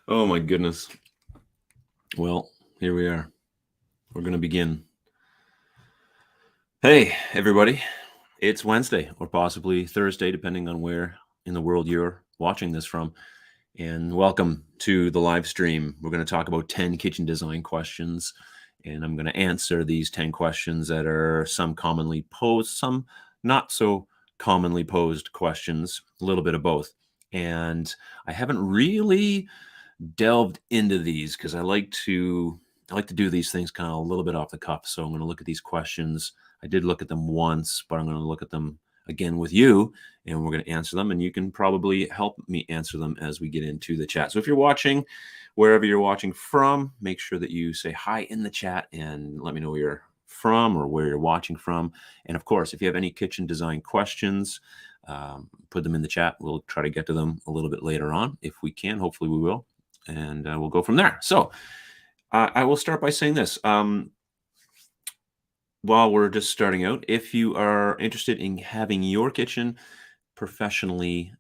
Oh my goodness. Well, here we are. We're going to begin. Hey, everybody. It's Wednesday or possibly Thursday, depending on where in the world you're watching this from. And welcome to the live stream. We're going to talk about 10 kitchen design questions. And I'm going to answer these 10 questions that are some commonly posed, some not so commonly posed questions, a little bit of both. And I haven't really delved into these because I like to do these things kind of a little bit off the cuff. So I'm going to look at these questions. I did look at them once, but I'm going to look at them again with you, and we're going to answer them. And you can probably help me answer them as we get into the chat. So if you're watching, wherever you're watching from, make sure that you say hi in the chat and let me know where you're from or where you're watching from. And of course, if you have any kitchen design questions, put them in the chat. We'll try to get to them a little bit later on if we can. Hopefully we will. And we'll go from there. So I will start by saying this. While we're just starting out, if you are interested in having your kitchen professionally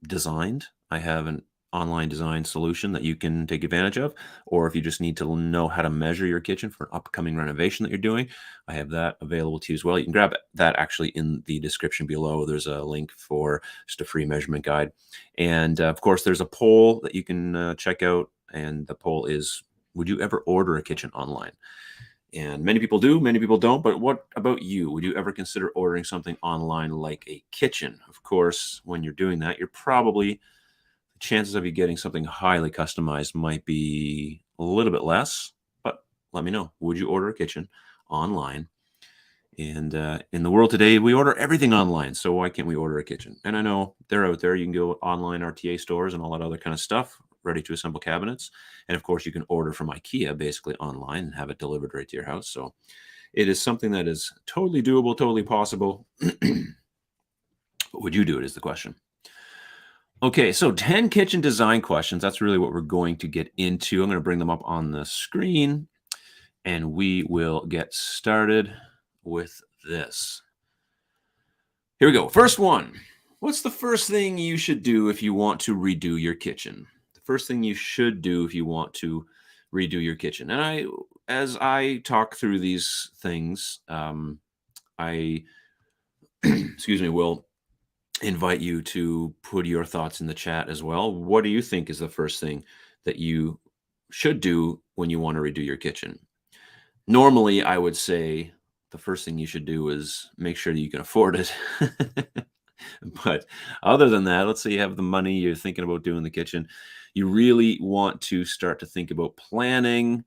designed, I have an online design solution that you can take advantage of. Or if you just need to know how to measure your kitchen for an upcoming renovation that you're doing, I have that available to you as well. You can grab that actually in the description below. There's a link for just a free measurement guide. And of course, there's a poll that you can check out. And the poll is, would you ever order a kitchen online? And many people do, many people don't. But what about you? Would you ever consider ordering something online like a kitchen? Of course, when you're doing that, you're probably, the chances of you getting something highly customized might be a little bit less. But let me know. Would you order a kitchen online? And in the world today, we order everything online. So why can't we order a kitchen? And I know they're out there. You can go online RTA stores and all that other kind of stuff, ready to assemble cabinets. And of course, you can order from Ikea basically online and have it delivered right to your house. So it is something that is totally doable, totally possible. But would you do it is the question. Okay, so 10 kitchen design questions. That's really what we're going to get into. I'm going to bring them up on the screen and we will get started with this. Here we go. First one. What's the first thing you should do if you want to redo your kitchen? The first thing you should do if you want to redo your kitchen. And as I talk through these things, I will invite you to put your thoughts in the chat as well. What do you think is the first thing that you should do when you want to redo your kitchen? Normally, I would say the first thing you should do is make sure that you can afford it. But other than that, let's say you have the money, you're thinking about doing the kitchen. You really want to start to think about planning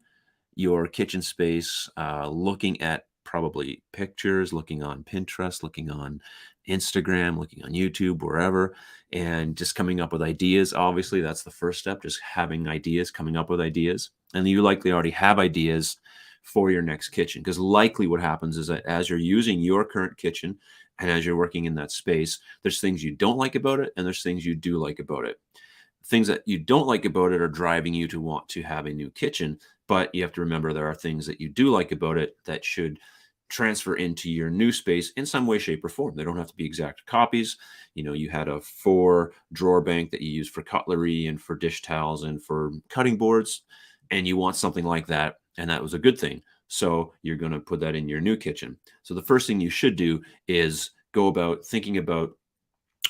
your kitchen space, looking at probably pictures, looking on Pinterest, looking on Instagram, looking on YouTube, wherever, and just coming up with ideas. Obviously, that's the first step, just having ideas, coming up with ideas. And you likely already have ideas for your next kitchen, because likely what happens is that as you're using your current kitchen and as you're working in that space, there's things you don't like about it and there's things you do like about it. Things that you don't like about it are driving you to want to have a new kitchen, but you have to remember there are things that you do like about it that should transfer into your new space in some way, shape, or form. They don't have to be exact copies. You know, you had a 4-drawer bank that you use for cutlery and for dish towels and for cutting boards, and you want something like that, and that was a good thing. So you're going to put that in your new kitchen. So the first thing you should do is go about thinking about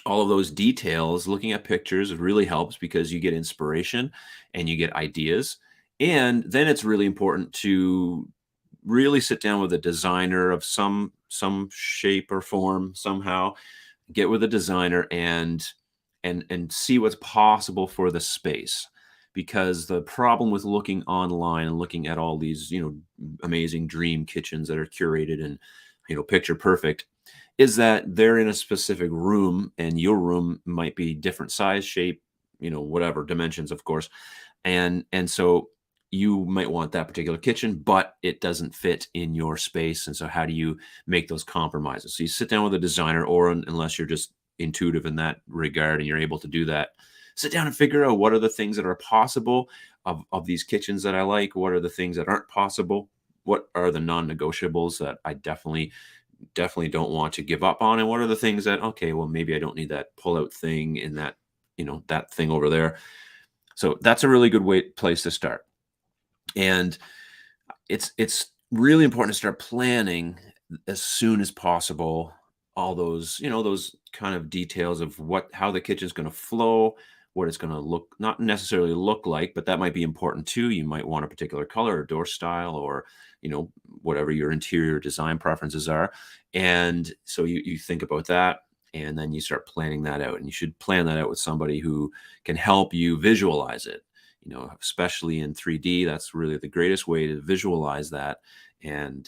all of those details. Looking at pictures really helps because you get inspiration and you get ideas. And then it's really important to really sit down with a designer of some shape or form, somehow get with a designer and see what's possible for the space. Because the problem with looking online and looking at all these, amazing dream kitchens that are curated and, picture perfect, is that they're in a specific room and your room might be different size, shape, whatever dimensions, of course. And so you might want that particular kitchen, but it doesn't fit in your space. And so how do you make those compromises? So you sit down with a designer, or unless you're just intuitive in that regard and you're able to do that, sit down and figure out what are the things that are possible of these kitchens that I like. What are the things that aren't possible? What are the non-negotiables that I definitely definitely don't want to give up on? And what are the things that, okay, well, maybe I don't need that pull-out thing in that, that thing over there. So that's a really good place to start. And it's really important to start planning as soon as possible all those, those kind of details of how the kitchen's going to flow, what it's going to look, not necessarily look like, but that might be important too. You might want a particular color or door style, or whatever your interior design preferences are. And so you think about that, and then you start planning that out. And you should plan that out with somebody who can help you visualize it, especially in 3D. That's really the greatest way to visualize that. And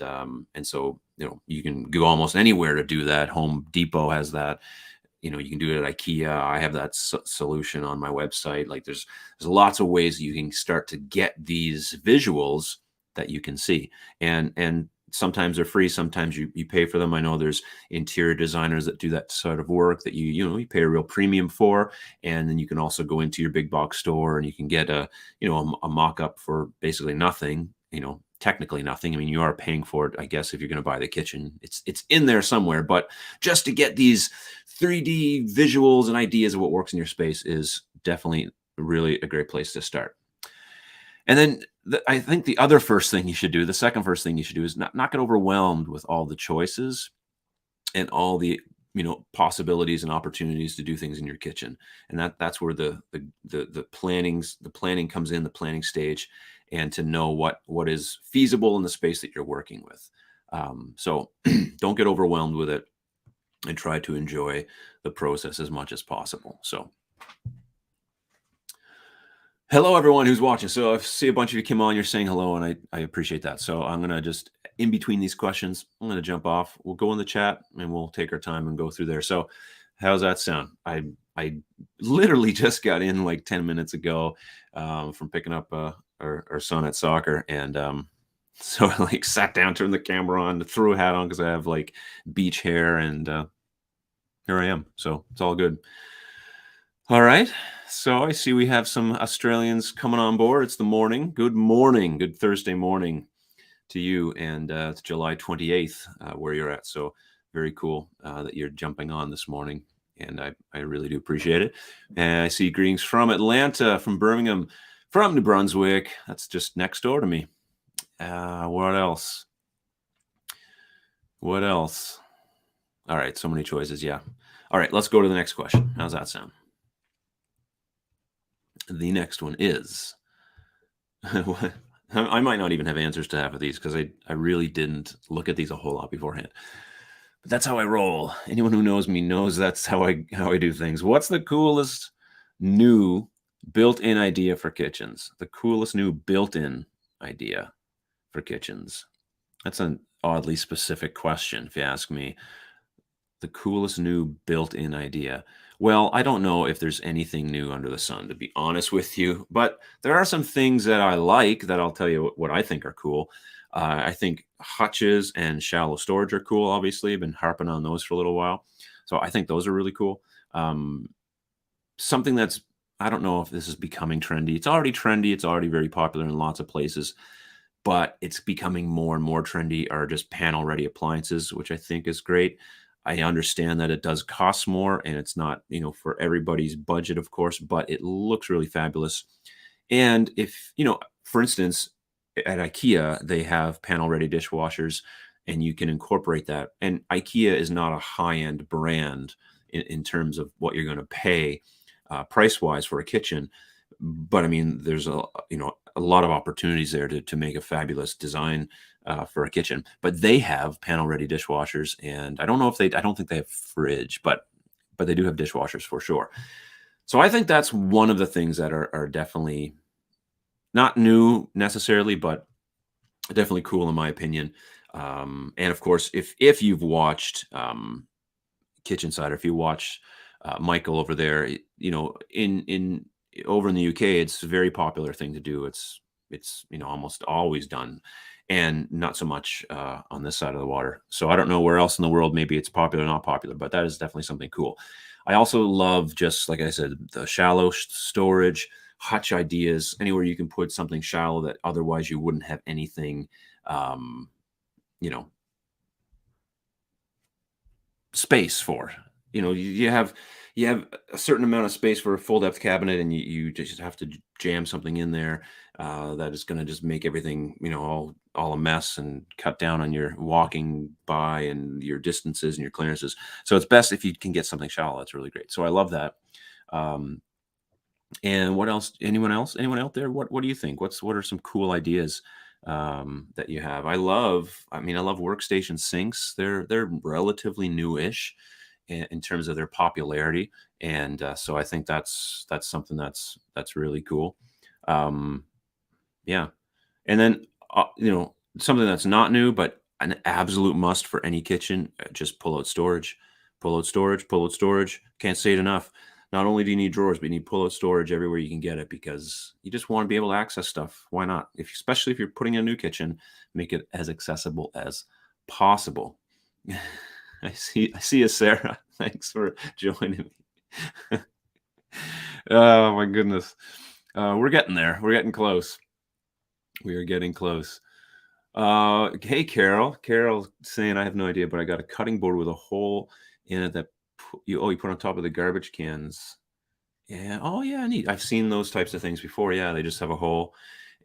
so, you can go almost anywhere to do that. Home Depot has that. You can do it at Ikea. I have that solution on my website. Like there's lots of ways you can start to get these visuals that you can see. And sometimes they're free, sometimes you pay for them. I know there's interior designers that do that sort of work that you pay a real premium for. And then you can also go into your big box store and you can get a mock-up for basically nothing, technically nothing. I mean, you are paying for it, I guess, if you're going to buy the kitchen. It's in there somewhere, but just to get these 3D visuals and ideas of what works in your space is definitely really a great place to start. And then I think the second first thing you should do is not get overwhelmed with all the choices and all the possibilities and opportunities to do things in your kitchen. And that's where the planning comes in, the planning stage, and to know what is feasible in the space that you're working with. So don't get overwhelmed with it, and try to enjoy the process as much as possible. So hello, everyone who's watching. So I see a bunch of you came on, you're saying hello, and I appreciate that. So I'm going to just, in between these questions, I'm going to jump off. We'll go in the chat and we'll take our time and go through there. So how's that sound? I literally just got in like 10 minutes ago from picking up our son at soccer. And so I like sat down, turned the camera on, threw a hat on because I have like beach hair, and here I am. So it's all good. All right. So I see we have some Australians coming on board. It's the morning. Good morning. Good Thursday morning to you. And it's July 28th where you're at. So very cool that you're jumping on this morning. And I really do appreciate it. And I see greetings from Atlanta, from Birmingham, from New Brunswick. That's just next door to me. What else? What else? All right. So many choices. Yeah. All right. Let's go to the next question. How's that sound? The next one is, I might not even have answers to half of these because I really didn't look at these a whole lot beforehand. But that's how I roll. Anyone who knows me knows that's how I do things. What's the coolest new built-in idea for kitchens? The coolest new built-in idea for kitchens. That's an oddly specific question, if you ask me. The coolest new built-in idea. Well, I don't know if there's anything new under the sun, to be honest with you, but there are some things that I like that I'll tell you what I think are cool. I think hutches and shallow storage are cool. Obviously, I've been harping on those for a little while. So I think those are really cool. Something that's, I don't know if this is becoming trendy. It's already trendy. It's already very popular in lots of places, but it's becoming more and more trendy are just panel-ready appliances, which I think is great. I understand that it does cost more and it's not, for everybody's budget, of course, but it looks really fabulous. And if, for instance, at Ikea, they have panel-ready dishwashers and you can incorporate that. And Ikea is not a high-end brand in terms of what you're going to pay price-wise for a kitchen. But I mean, there's a lot of opportunities there to make a fabulous design for a kitchen. But they have panel-ready dishwashers, and I don't think they have fridge, but they do have dishwashers for sure. So I think that's one of the things that are definitely not new necessarily, but definitely cool in my opinion. And of course, if you've watched Kitchen Cider, if you watch Michael over there, in over in the UK, it's a very popular thing to do. It's almost always done, and not so much on this side of the water. So I don't know where else in the world maybe it's popular or not popular, but that is definitely something cool. I also love, just like I said, the shallow storage, hutch ideas, anywhere you can put something shallow that otherwise you wouldn't have anything, space for. You have a certain amount of space for a full depth cabinet, and you just have to jam something in there that is going to just make everything all a mess and cut down on your walking by and your distances and your clearances. So it's best if you can get something shallow. That's really great. So I love that. Um, and what else? Anyone else? Anyone out there? What do you think? What are some cool ideas that you have? I love workstation sinks. They're relatively newish in terms of their popularity, and so I think that's something that's really cool. Um, yeah, and then something that's not new but an absolute must for any kitchen: just pull out storage, pull out storage, pull out storage. Can't say it enough. Not only do you need drawers, but you need pull out storage everywhere you can get it because you just want to be able to access stuff. Why not? Especially if you're putting in a new kitchen, make it as accessible as possible. I see you, Sarah. Thanks for joining me. Oh my goodness. We're getting there. We're getting close. We are getting close. Hey, Carol. Carol saying, I have no idea, but I got a cutting board with a hole in it that you put on top of the garbage cans. Yeah. Oh, yeah. Neat. I've seen those types of things before. Yeah, they just have a hole,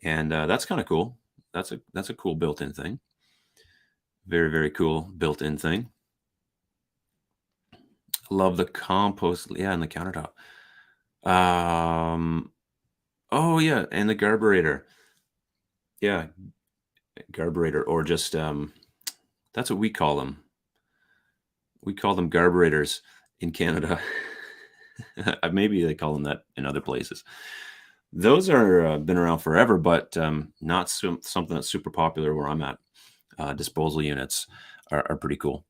and that's kind of cool. That's a cool built-in thing. Very, very cool built-in thing. Love the compost. Yeah, and the countertop. Oh yeah, and the garburator. Yeah, garburator, or just that's what we call them. We call them carburetors in Canada. Maybe they call them that in other places. Those are been around forever, but not something that's super popular where I'm at. Disposal units are pretty cool.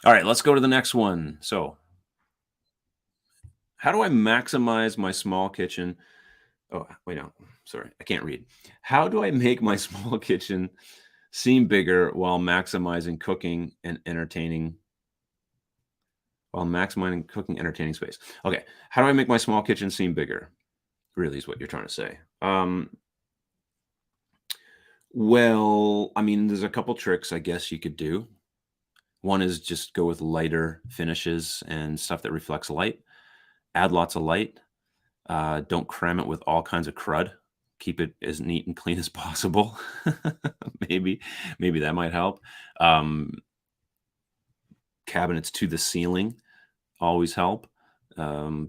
All right, let's go to the next one. So, how do I maximize my small kitchen? Oh, wait, no, sorry, I can't read. How do I make my small kitchen seem bigger while maximizing cooking, entertaining space? Okay, how do I make my small kitchen seem bigger? Really is what you're trying to say. Well, I mean, there's a couple tricks I guess you could do. One is just go with lighter finishes and stuff that reflects light. Add lots of light. Don't cram it with all kinds of crud. Keep it as neat and clean as possible. maybe, maybe that might help. Um, Cabinets to the ceiling always help.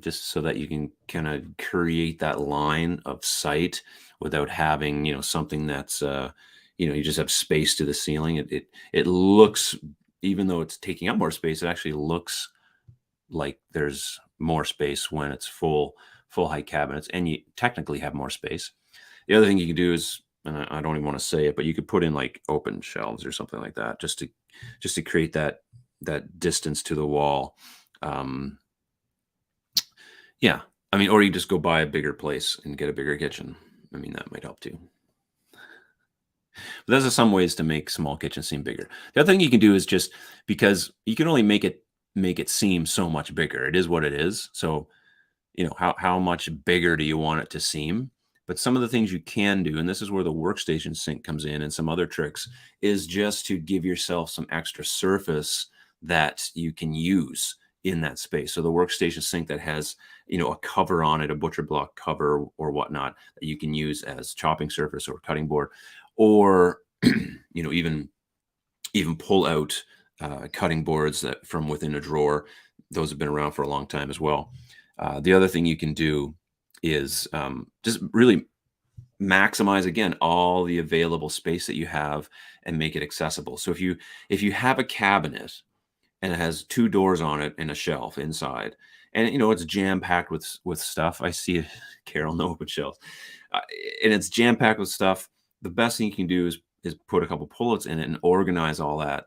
Just so that you can kind of create that line of sight without having, something that's, you just have space to the ceiling. It looks, even though it's taking up more space, it actually looks like there's more space when it's full height cabinets, and you technically have more space. The other thing you can do is, and I don't even want to say it, but you could put in like open shelves or something like that, just to create that distance to the wall. Um, yeah, I mean, or you just go buy a bigger place and get a bigger kitchen. I mean, that might help too. But those are some ways to make small kitchens seem bigger. The other thing you can do is just, because you can only make it seem so much bigger. It is what it is. So, how much bigger do you want it to seem? But some of the things you can do, and this is where the workstation sink comes in, and some other tricks, is just to give yourself some extra surface that you can use in that space. So the workstation sink that has, a cover on it, a butcher block cover or whatnot, that you can use as chopping surface or cutting board, or even pull out cutting boards that from within a drawer. Those have been around for a long time as well. The other thing you can do is just really maximize, again, all the available space that you have and make it accessible. So if you have a cabinet and it has two doors on it and a shelf inside, and it's jam packed with stuff. I see Carol, no open shelves, and it's jam packed with stuff. The best thing you can do is put a couple pullets in it and organize all that.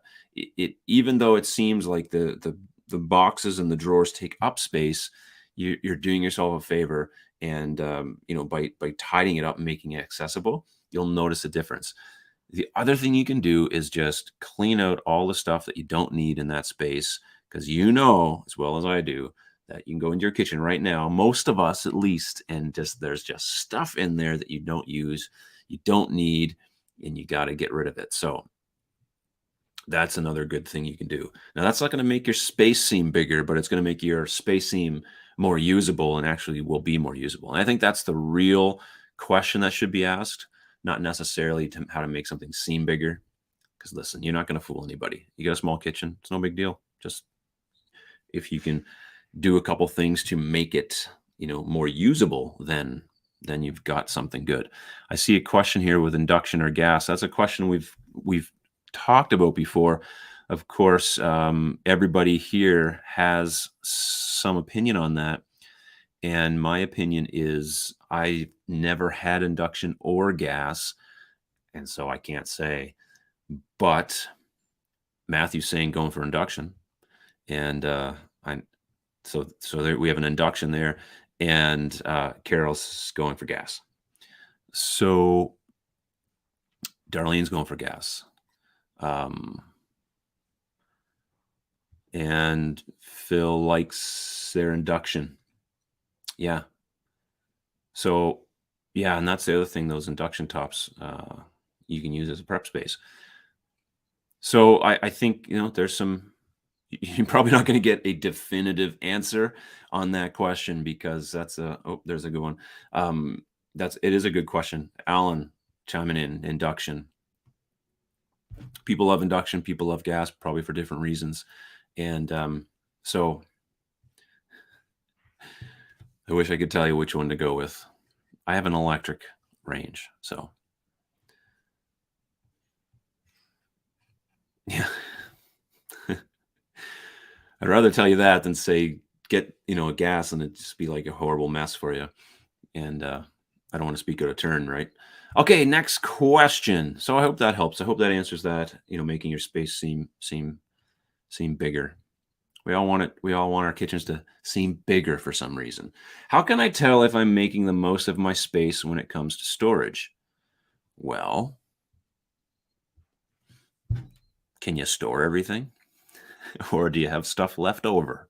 Even though it seems like the boxes and the drawers take up space, you're doing yourself a favor, and by tidying it up and making it accessible, you'll notice a difference. The other thing you can do is just clean out all the stuff that you don't need in that space, because as well as I do, that you can go into your kitchen right now, most of us at least, and there's just stuff in there that you don't use, you don't need, and you got to get rid of it. So That's another good thing you can do. Now, that's not going to make your space seem bigger, but it's going to make your space seem more usable and actually will be more usable. And I think that's the real question that should be asked, not necessarily to how to make something seem bigger. Because listen, you're not going to fool anybody. You got a small kitchen, it's no big deal. Just if you can do a couple things to make it, more usable, then you've got something good. I see a question here with induction or gas. That's a question we've talked about before. Of course, everybody here has some opinion on that. And my opinion is I never had induction or gas, and so I can't say. But Matthew's saying going for induction, and I so there we have an induction there, and Carol's going for gas. So Darlene's going for gas. And Phil likes their induction. Yeah. So, yeah, and that's the other thing, those induction tops you can use as a prep space. So I think, there's some, you're probably not going to get a definitive answer on that question because there's a good one. It is a good question. Alan chiming in, induction. People love induction, people love gas, probably for different reasons. And so I wish I could tell you which one to go with. I have an electric range, so yeah. I'd rather tell you that than say get a gas and it just be like a horrible mess for you. And I don't want to speak out of turn, right? Okay, next question. So I hope that helps. I hope that answers that. Making your space seem bigger. We all want it. We all want our kitchens to seem bigger for some reason. How can I tell if I'm making the most of my space when it comes to storage? Well, can you store everything? Or do you have stuff left over?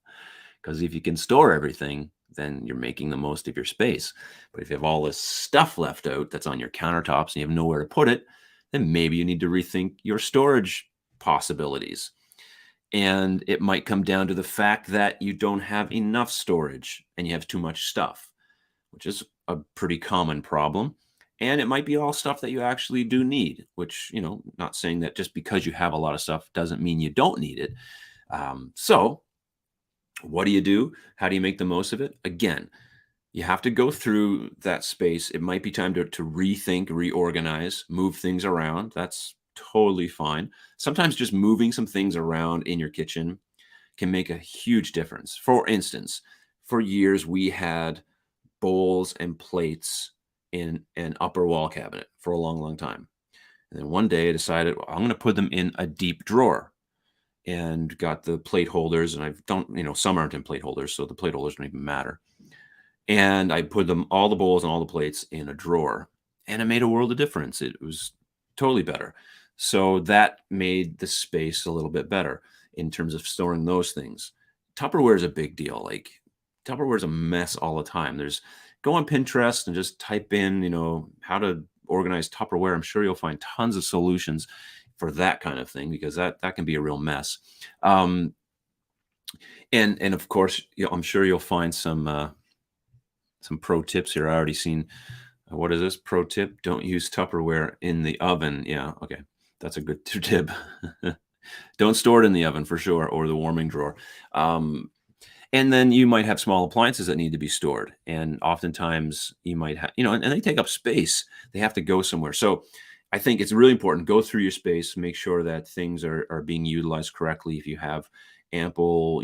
Because if you can store everything, then you're making the most of your space. But if you have all this stuff left out that's on your countertops and you have nowhere to put it, then maybe you need to rethink your storage possibilities. And it might come down to the fact that you don't have enough storage and you have too much stuff, which is a pretty common problem. And it might be all stuff that you actually do need, which, not saying that just because you have a lot of stuff doesn't mean you don't need it. So what do you do? How do you make the most of it? Again, you have to go through that space. It might be time to rethink, reorganize, move things around. That's totally fine. Sometimes just moving some things around in your kitchen can make a huge difference. For instance, for years we had bowls and plates in an upper wall cabinet for a long, long time. And then one day I decided, well, I'm going to put them in a deep drawer, and got the plate holders. And some aren't in plate holders, so the plate holders don't even matter. And I put all the bowls and all the plates in a drawer, and it made a world of difference. It was totally better. So that made the space a little bit better in terms of storing those things. Tupperware is a big deal. Like Tupperware is a mess all the time. Go on Pinterest and just type in, how to organize Tupperware. I'm sure you'll find tons of solutions for that kind of thing, because that can be a real mess. And of course, I'm sure you'll find some pro tips here. I already seen, what is this pro tip? Don't use Tupperware in the oven. Yeah, okay, that's a good tip. Don't store it in the oven for sure, or the warming drawer. And then you might have small appliances that need to be stored, and oftentimes you might have, and they take up space. They have to go somewhere. So I think it's really important. Go through your space, make sure that things are being utilized correctly. If you have ample,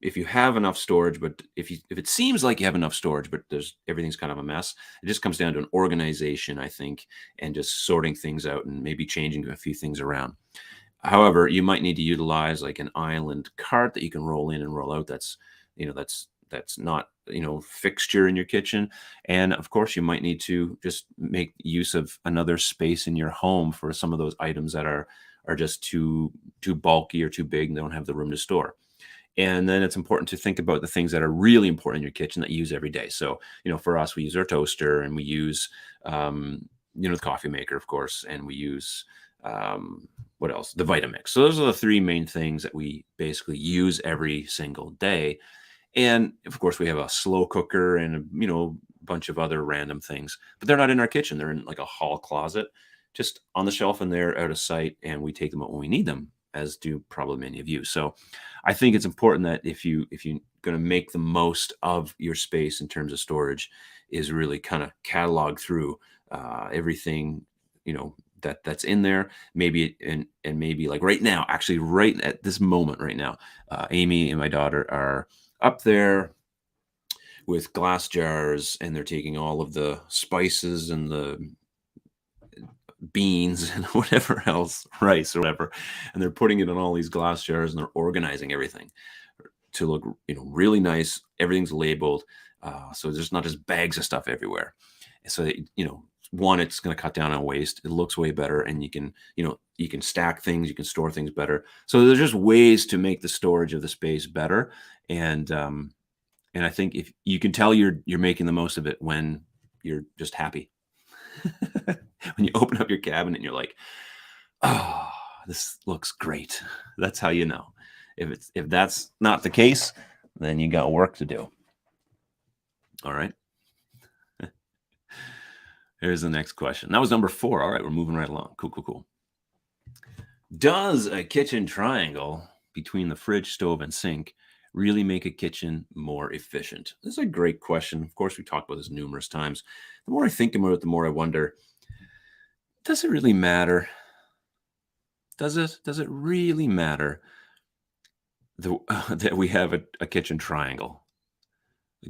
if you have enough storage, but if it seems like you have enough storage, but everything's kind of a mess, it just comes down to an organization, I think, and just sorting things out and maybe changing a few things around. However, you might need to utilize like an island cart that you can roll in and roll out. That's not, fixture in your kitchen. And of course, you might need to just make use of another space in your home for some of those items that are just too bulky or too big and they don't have the room to store. And then it's important to think about the things that are really important in your kitchen that you use every day. So, for us, we use our toaster, and we use, the coffee maker, of course, and we use What else? The Vitamix. So those are the three main things that we basically use every single day. And of course, we have a slow cooker and a bunch of other random things, but they're not in our kitchen. They're in like a hall closet, just on the shelf, and they're out of sight. And we take them out when we need them, as do probably many of you. So, I think it's important that if you're going to make the most of your space in terms of storage, is really kind of catalog through everything that's in there. Maybe and maybe like right now, actually, right at this moment, right now, Amy and my daughter are up there with glass jars, and they're taking all of the spices and the beans and whatever else, rice or whatever, and they're putting it in all these glass jars, and they're organizing everything to look really nice. Everything's labeled, so there's not just bags of stuff everywhere. So that, one, it's going to cut down on waste. It looks way better, and you can stack things, you can store things better. So there's just ways to make the storage of the space better. And I think if you can tell you're making the most of it when you're just happy. When you open up your cabinet and you're like, oh, this looks great. That's how you know. If that's not the case, then you got work to do. All right. Here's the next question. That was number 4. All right, we're moving right along. Cool. Does a kitchen triangle between the fridge, stove, and sink really make a kitchen more efficient? This is a great question. Of course, we talked about this numerous times. The more I think about it, the more I wonder, does it really matter? Does it really matter that we have a kitchen triangle?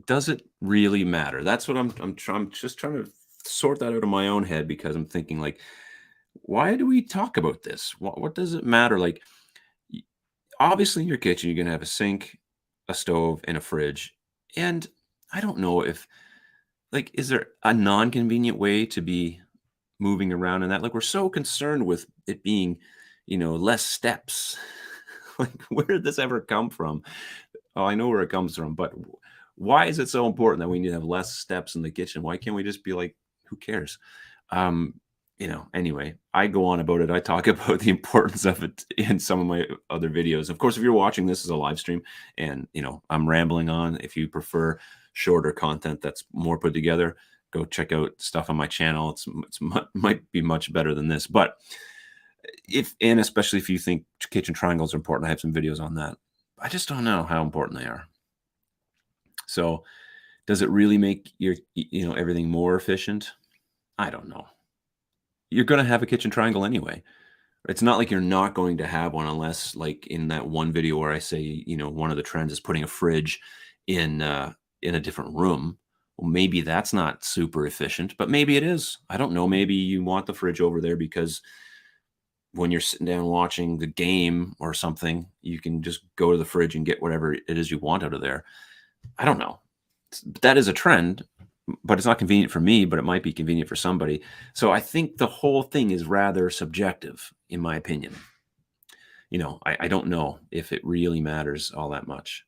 Does it really matter? That's what I'm just trying to sort that out of my own head, because I'm thinking, like, why do we talk about this? What does it matter? Like, obviously, in your kitchen, you're going to have a sink, a stove, and a fridge. And I don't know if, like, is there a non-convenient way to be moving around in that? Like, we're so concerned with it being, less steps. Like, where did this ever come from? Oh, I know where it comes from, but why is it so important that we need to have less steps in the kitchen? Why can't we just be like, who cares? Anyway, I go on about it. I talk about the importance of it in some of my other videos. Of course, if you're watching this as a live stream and, I'm rambling on, if you prefer shorter content that's more put together, go check out stuff on my channel. Might be much better than this, but especially if you think kitchen triangles are important, I have some videos on that. I just don't know how important they are. So does it really make your, everything more efficient? I don't know. You're going to have a kitchen triangle anyway. It's not like you're not going to have one, unless, like in that one video where I say, one of the trends is putting a fridge in a different room. Well, maybe that's not super efficient, but maybe it is. I don't know. Maybe you want the fridge over there because when you're sitting down watching the game or something, you can just go to the fridge and get whatever it is you want out of there. I don't know. That is a trend, but it's not convenient for me, but it might be convenient for somebody. So I think the whole thing is rather subjective, in my opinion. I don't know if it really matters all that much.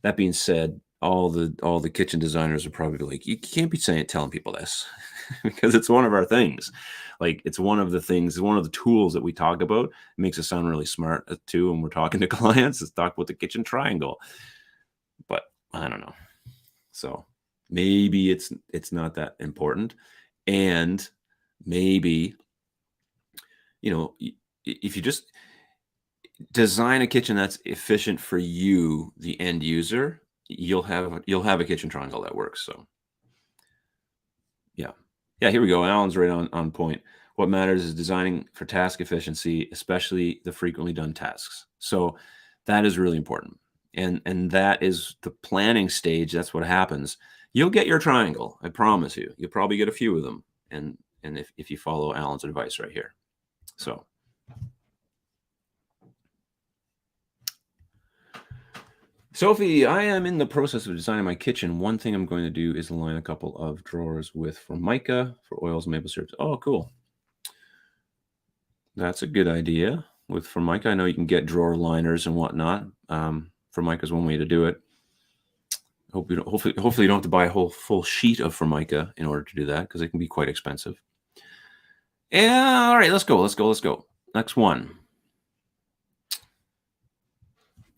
That being said, all the kitchen designers are probably like, you can't be telling people this because it's one of our things. Like, it's one of the things, one of the tools that we talk about. It makes us sound really smart too when we're talking to clients. Let's talk about the kitchen triangle. But I don't know. So maybe it's not that important. And maybe, if you just design a kitchen that's efficient for you, the end user, you'll have a kitchen triangle that works. So yeah, here we go. Alan's right on point. What matters is designing for task efficiency, especially the frequently done tasks. So that is really important. And that is the planning stage. That's what happens. You'll get your triangle. I promise you. You'll probably get a few of them. And if you follow Alan's advice right here. So Sophie, I am in the process of designing my kitchen. One thing I'm going to do is line a couple of drawers with Formica for oils and maple syrups. Oh, cool. That's a good idea with Formica. I know you can get drawer liners and whatnot. Formica is one way to do it. Hopefully you don't have to buy a whole full sheet of Formica in order to do that, because it can be quite expensive. Yeah, all right, let's go. Next one.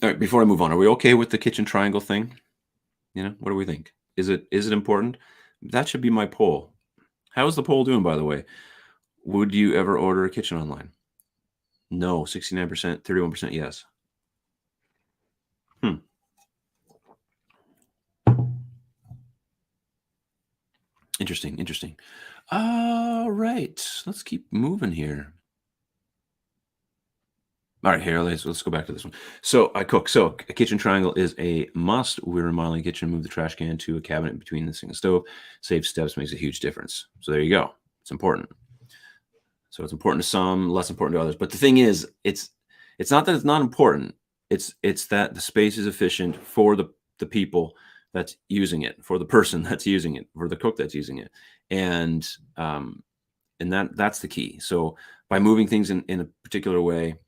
All right, before I move on, are we okay with the kitchen triangle thing? What do we think? Is it important? That should be my poll. How's the poll doing, by the way? Would you ever order a kitchen online? No, 69%, 31% yes. Hmm. Interesting, interesting. All right, let's keep moving here. All right, here, let's go back to this one. So I cook. So a kitchen triangle is a must. We're remodeling a kitchen, move the trash can to a cabinet between the sink and stove. Save steps, makes a huge difference. So there you go. It's important. So it's important to some, less important to others. But the thing is, it's not that it's not important. It's that the space is efficient for the people that's using it, for the person that's using it, for the cook that's using it, and that's the key. So by moving things in a particular way,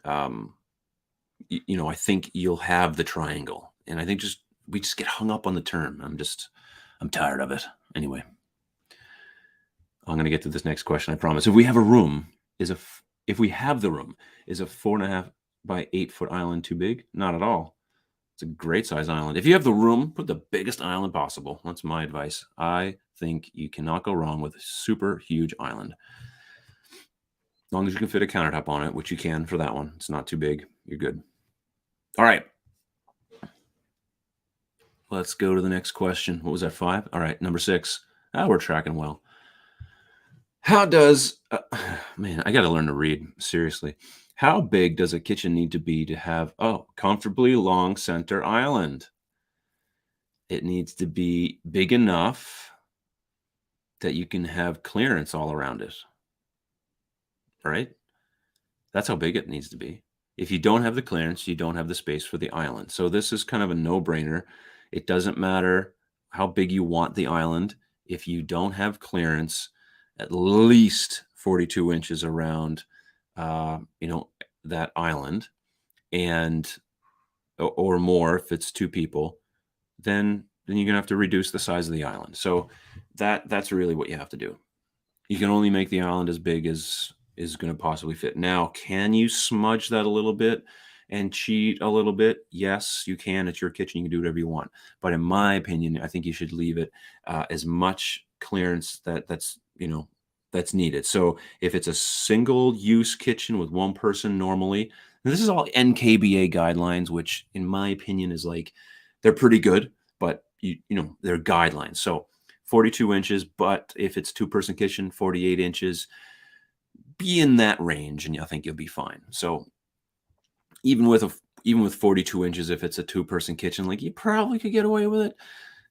um, I think you'll have the triangle. And I think we just get hung up on the term. I'm tired of it. Anyway, I'm going to get to this next question. I promise. If we have the room, is a 4.5 by 8 foot island too big? Not at all. It's a great size island. If you have the room, put the biggest island possible. That's my advice. I think you cannot go wrong with a super huge island. As long as you can fit a countertop on it, which you can for that one. It's not too big. You're good. All right. Let's go to the next question. What was that, 5? All right, number 6. We're tracking well. How does man, I got to learn to read, seriously. How big does a kitchen need to be to have comfortably long center island? It needs to be big enough that you can have clearance all around it. Right? That's how big it needs to be. If you don't have the clearance, you don't have the space for the island. So this is kind of a no-brainer. It doesn't matter how big you want the island. If you don't have clearance, at least 42 inches around, that island, and or more if it's 2 people, then you're gonna have to reduce the size of the island. So that's really what you have to do. You can only make the island as big as is going to possibly fit. Now, can you smudge that a little bit and cheat a little bit? Yes, you can. It's your kitchen. You can do whatever you want. But in my opinion, I think you should leave it as much clearance that's needed. So if it's a single use kitchen with one person normally, and this is all NKBA guidelines, which in my opinion is like, they're pretty good, but they're guidelines. So 42 inches, but if it's 2-person kitchen, 48 inches, be in that range, and I think you'll be fine. So even with 42 inches, if it's a 2-person kitchen, like, you probably could get away with it.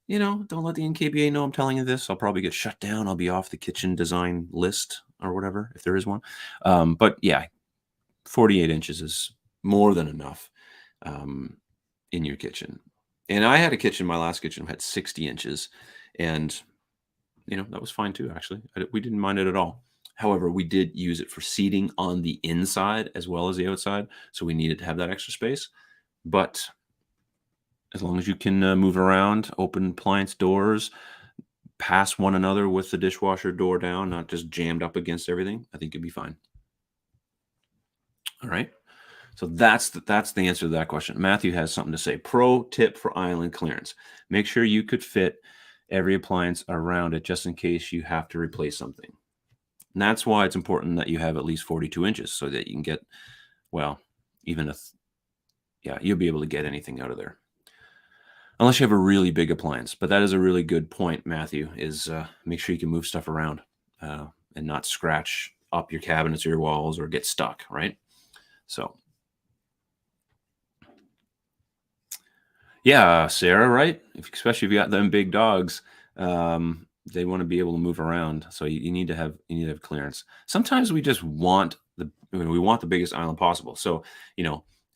Don't let the NKBA know I'm telling you this. I'll probably get shut down. I'll be off the kitchen design list or whatever, if there is one. But yeah, 48 inches is more than enough in your kitchen. And I had a kitchen, my last kitchen had 60 inches, and that was fine too, actually. We didn't mind it at all. However, we did use it for seating on the inside as well as the outside, so we needed to have that extra space. But as long as you can move around, open appliance doors, pass one another with the dishwasher door down, not just jammed up against everything, I think you'll be fine. All right. So that's the answer to that question. Matthew has something to say. Pro tip for island clearance: make sure you could fit every appliance around it, just in case you have to replace something. And that's why it's important that you have at least 42 inches, so that you can get, well, even you'll be able to get anything out of there. Unless you have a really big appliance. But that is a really good point, Matthew, is make sure you can move stuff around and not scratch up your cabinets or your walls or get stuck, right? So, yeah, Sarah, right? Especially if you got them big dogs, they want to be able to move around. So you need to have clearance. Sometimes we just want we want the biggest island possible. So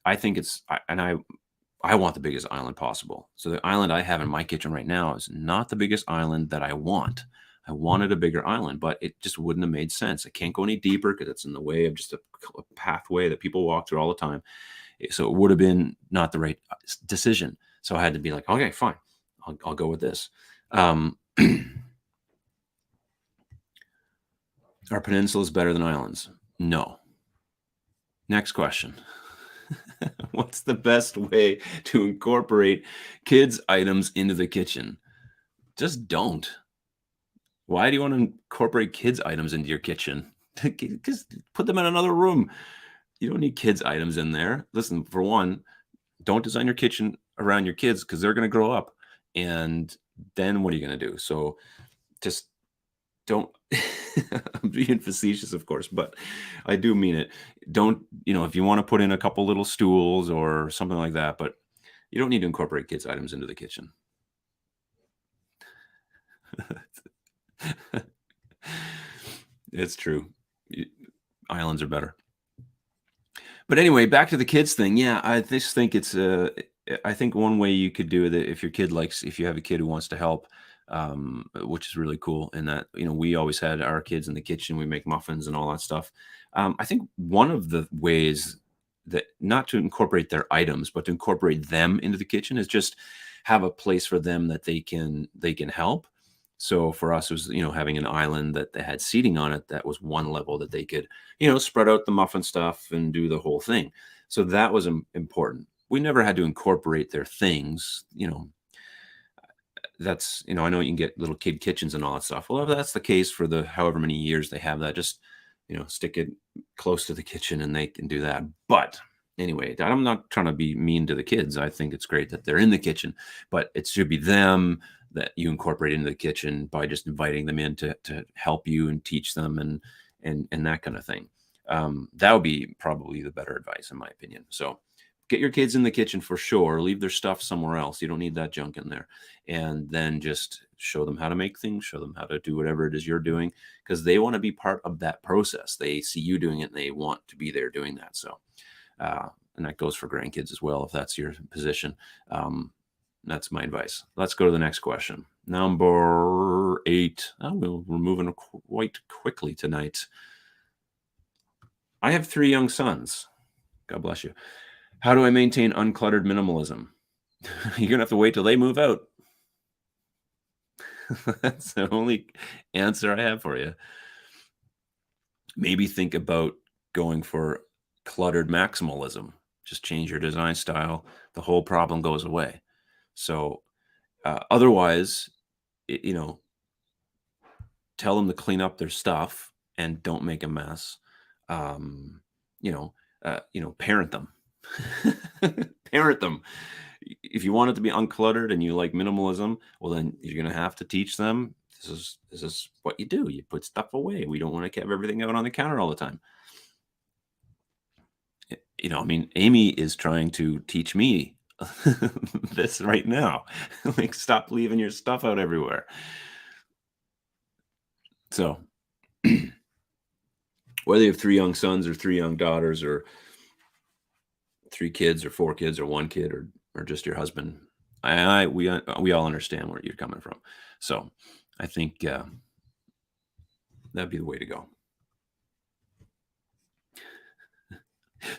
I think I want the biggest island possible. So the island I have in my kitchen right now is not the biggest island that I want. I wanted a bigger island, but it just wouldn't have made sense. I can't go any deeper because it's in the way of just a pathway that people walk through all the time. So it would have been not the right decision. So I had to be like, okay, fine, I'll go with this. Are peninsulas better than islands? No. Next question. What's the best way to incorporate kids' items into the kitchen? Just don't. Why do you want to incorporate kids' items into your kitchen? Just put them in another room. You don't need kids' items in there. Listen, for one, don't design your kitchen around your kids because they're going to grow up. And then what are you going to do? So just don't. I'm being facetious, of course, but I do mean it. Don't, if you want to put in a couple little stools or something like that, but you don't need to incorporate kids' items into the kitchen. It's true. Y- Islands are better. But anyway, back to the kids thing. Yeah, I just think I think one way you could do it if your kid likes, if you have a kid who wants to help, which is really cool. In that, we always had our kids in the kitchen. We make muffins and all that stuff. I think one of the ways that not to incorporate their items, but to incorporate them into the kitchen is just have a place for them that they can help. So for us, it was having an island that they had seating on it that was one level that they could spread out the muffin stuff and do the whole thing. So that was important. We never had to incorporate their things. That's, I know you can get little kid kitchens and all that stuff. Well, if that's the case for the however many years they have that, just, stick it close to the kitchen and they can do that. But anyway, I'm not trying to be mean to the kids. I think it's great that they're in the kitchen, but it should be them that you incorporate into the kitchen by just inviting them in to help you and teach them and that kind of thing. That would be probably the better advice in my opinion. So get your kids in the kitchen for sure. Leave their stuff somewhere else. You don't need that junk in there. And then just show them how to make things, show them how to do whatever it is you're doing, because they want to be part of that process. They see you doing it and they want to be there doing that. So, and that goes for grandkids as well, if that's your position. That's my advice. Let's go to the next question. Number 8. We're moving quite quickly tonight. I have 3 young sons. God bless you. How do I maintain uncluttered minimalism? You're going to have to wait till they move out. That's the only answer I have for you. Maybe think about going for cluttered maximalism. Just change your design style. The whole problem goes away. So otherwise, tell them to clean up their stuff and don't make a mess. Um, parent them. Parent them. If you want it to be uncluttered and you like minimalism, well, then you're going to have to teach them this is what you do. You put stuff away. We don't want to have everything out on the counter all the time. I mean, Amy is trying to teach me this right now. Like, stop leaving your stuff out everywhere. So whether you have 3 young sons or 3 young daughters or 3 kids or 4 kids or 1 kid or just your husband, we all understand where you're coming from. So I think that'd be the way to go.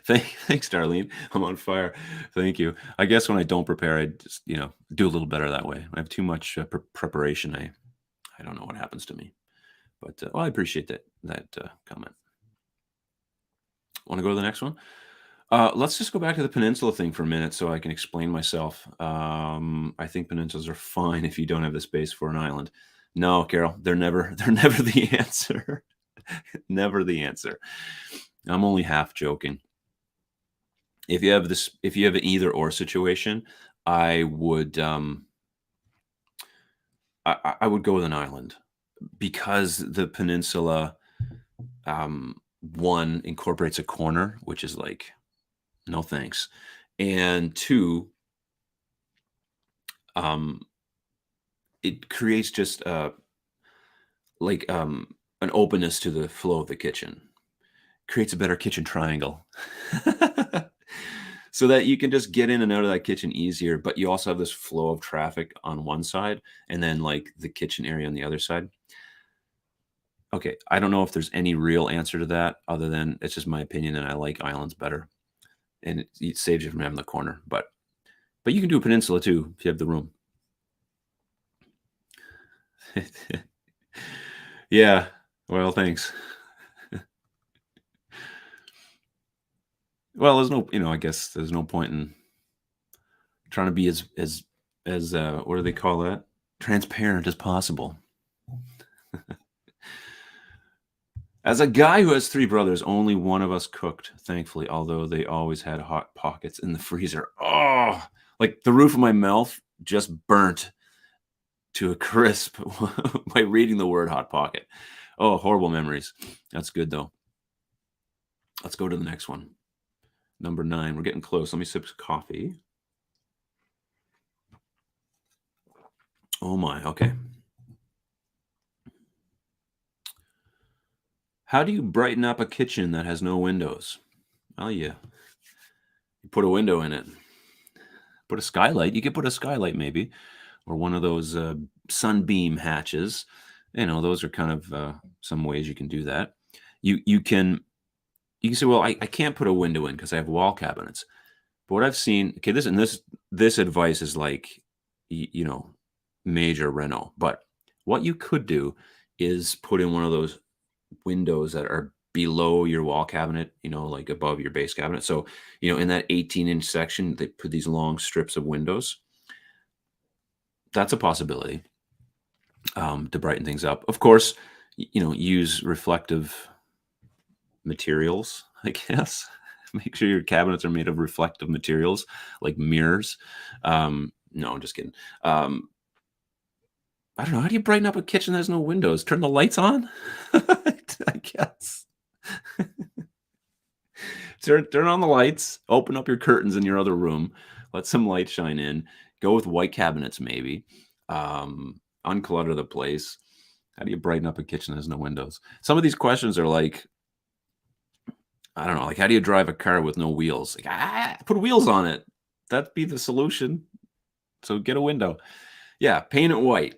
Thanks, Darlene. I'm on fire. Thank you. I guess when I don't prepare, I just do a little better that way. I have too much preparation. I don't know what happens to me. But well, I appreciate that comment. Want to go to the next one? Let's just go back to the peninsula thing for a minute so I can explain myself. I think peninsulas are fine if you don't have the space for an island. No, Carol, they're never the answer. Never the answer. I'm only half joking. If you have an either or situation, I would I would go with an island because the peninsula one incorporates a corner, which is like no thanks, and 2 it creates just like an openness to the flow of the kitchen, creates a better kitchen triangle. So that you can just get in and out of that kitchen easier, but you also have this flow of traffic on one side and then like the kitchen area on the other side. Okay, I don't know if there's any real answer to that other than it's just my opinion and I like islands better. And it saves you from having the corner, but you can do a peninsula too if you have the room. Yeah. Well, thanks. Well, there's no, I guess there's no point in trying to be as what do they call that? Transparent as possible. As a guy who has 3 brothers, only one of us cooked, thankfully, although they always had hot pockets in the freezer. Oh, like the roof of my mouth just burnt to a crisp by reading the word hot pocket. Oh, horrible memories. That's good though. Let's go to the next one. Number 9. We're getting close. Let me sip some coffee. Oh my, okay. How do you brighten up a kitchen that has no windows? Well, you put a window in it. Put a skylight. You could put a skylight maybe, or one of those sunbeam hatches. Those are kind of some ways you can do that. You can say, well, I can't put a window in because I have wall cabinets. But what I've seen, okay, this advice is like, major reno. But what you could do is put in one of those windows that are below your wall cabinet, like above your base cabinet. So, in that 18-inch section, they put these long strips of windows. That's a possibility to brighten things up. Of course, use reflective materials, I guess. Make sure your cabinets are made of reflective materials like mirrors. No, I'm just kidding. I don't know. How do you brighten up a kitchen that has no windows? Turn the lights on? I guess. Turn on the lights, open up your curtains in your other room, let some light shine in, go with white cabinets maybe, unclutter the place. How do you brighten up a kitchen that has no windows? Some of these questions are like, I don't know, like how do you drive a car with no wheels? Like, put wheels on it. That'd be the solution. So get a window. Yeah, paint it white.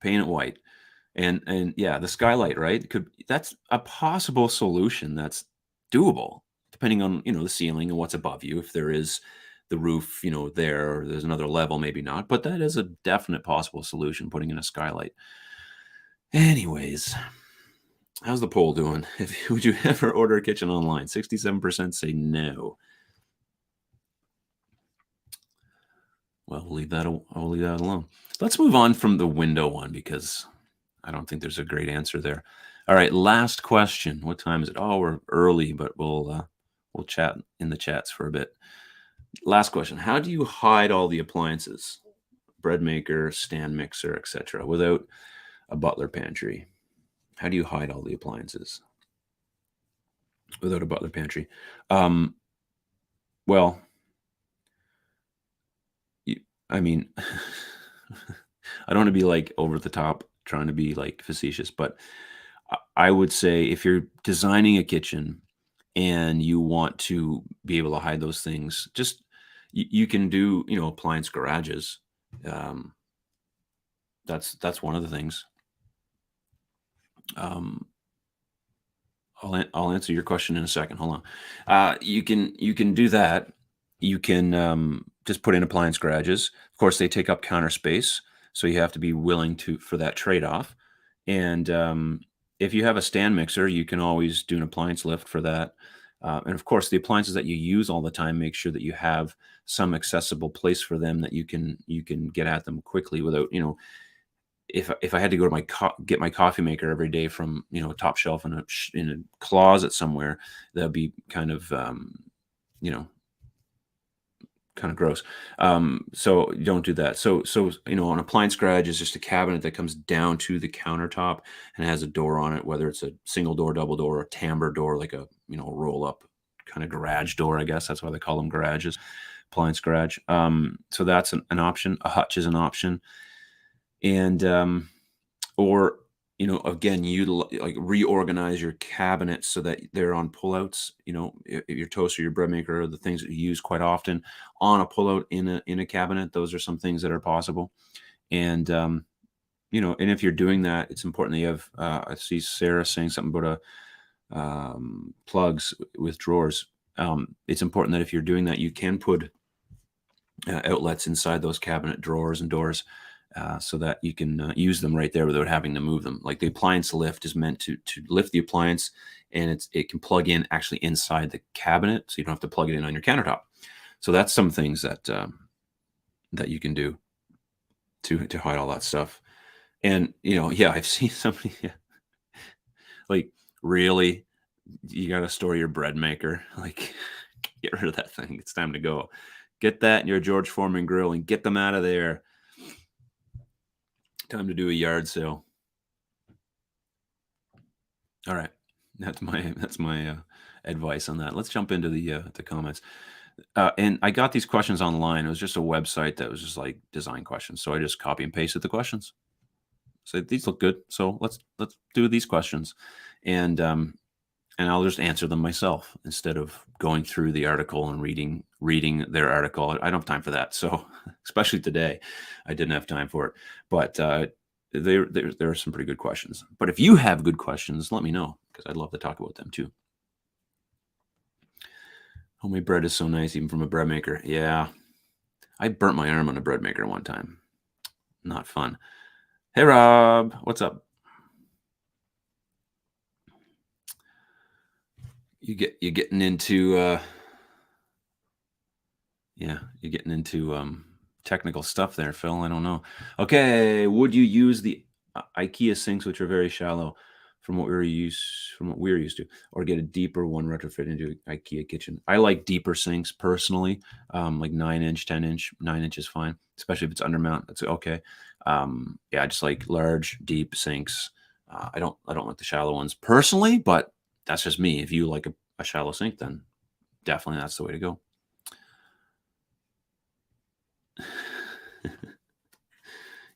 Paint it white. And yeah, the skylight, right? That's a possible solution that's doable, depending on, the ceiling and what's above you. If there is the roof, there's another level, maybe not, but that is a definite possible solution, putting in a skylight. Anyways, how's the poll doing? Would you ever order a kitchen online? 67% say no. Well, I'll leave that alone. Let's move on from the window one because I don't think there's a great answer there. All right, last question. What time is it? Oh, we're early, but we'll chat in the chats for a bit. Last question. How do you hide all the appliances? Bread maker, stand mixer, etc. without a butler pantry? How do you hide all the appliances without a butler pantry? Well, I mean, I don't want to be like over the top trying to be like facetious, but I would say if you're designing a kitchen and you want to be able to hide those things, just you can do, appliance garages. That's one of the things. I'll answer your question in a second. Hold on. You can do that. You can just put in appliance garages. Of course, they take up counter space, so you have to be willing for that trade-off. And if you have a stand mixer, you can always do an appliance lift for that. And of course, the appliances that you use all the time, make sure that you have some accessible place for them that you can get at them quickly without, if I had to go to get my coffee maker every day from, a top shelf in a closet somewhere, that'd be kind of kind of gross. So you don't do that. So an appliance garage is just a cabinet that comes down to the countertop and has a door on it, whether it's a single door, double door, or timbre door, like a roll up kind of garage door. I guess that's why they call them garages, appliance garage. So that's an option. A hutch is an option, and or again, you like reorganize your cabinets so that they're on pullouts. Your toaster, your bread maker, the things that you use quite often on a pullout in a cabinet. Those are some things that are possible. And and if you're doing that, it's important that you have. I see Sarah saying something about plugs with drawers. It's important that if you're doing that, you can put outlets inside those cabinet drawers and doors. so that you can use them right there without having to move them. Like the appliance lift is meant to lift the appliance, and it can plug in actually inside the cabinet, so you don't have to plug it in on your countertop. So that's some things that that you can do to hide all that stuff. And yeah, I've seen somebody like, really, you got to store your bread maker. Like, get rid of that thing. It's time to go. Get that in your George Foreman grill and get them out of there. Time to do a yard sale. All right, that's my advice on that. Let's jump into the comments. And I got these questions online. It was just a website that was just like design questions. So I just copy and pasted the questions. So these look good. So let's do these questions, and I'll just answer them myself instead of going through the article and reading their article. I don't have time for that. So especially today, I didn't have time for it. But there are some pretty good questions. But if you have good questions, let me know, because I'd love to talk about them too. Homemade bread is so nice, even from a bread maker. Yeah, I burnt my arm on a bread maker one time. Not fun. Hey, Rob, what's up? You're getting into yeah, you're getting into technical stuff there, Phil. I don't know. Okay, would you use the IKEA sinks, which are very shallow, from what we're used to, or get a deeper one retrofit into IKEA kitchen? I like deeper sinks personally, like 9-inch, 10-inch. 9-inch is fine, especially if it's undermount. That's okay. Yeah, I just like large, deep sinks. I don't like the shallow ones personally, but that's just me. If you like a shallow sink, then definitely that's the way to go.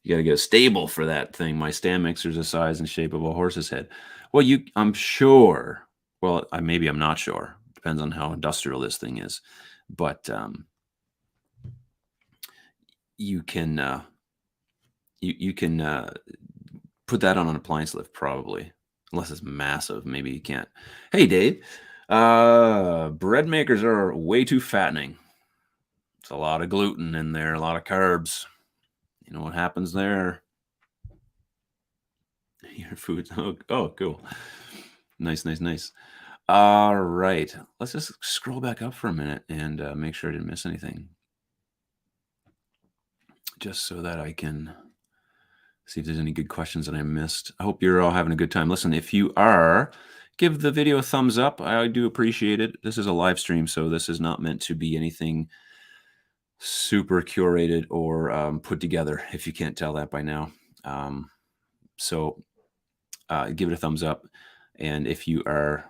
You got to get a stable for that thing. My stand mixer's the size and shape of a horse's head. Well, I'm sure. Well, maybe I'm not sure. Depends on how industrial this thing is. But you can you can put that on an appliance lift, probably, unless it's massive. Maybe you can't. Hey, Dave. Bread makers are way too fattening. It's a lot of gluten in there, a lot of carbs. You know what happens there? Your food. Oh, cool. Nice. All right. Let's just scroll back up for a minute and make sure I didn't miss anything, just so that I can see if there's any good questions that I missed. I hope you're all having a good time. Listen, if you are, give the video a thumbs up. I do appreciate it. This is a live stream, so this is not meant to be anything super curated or put together, if you can't tell that by now. So give it a thumbs up. And if you are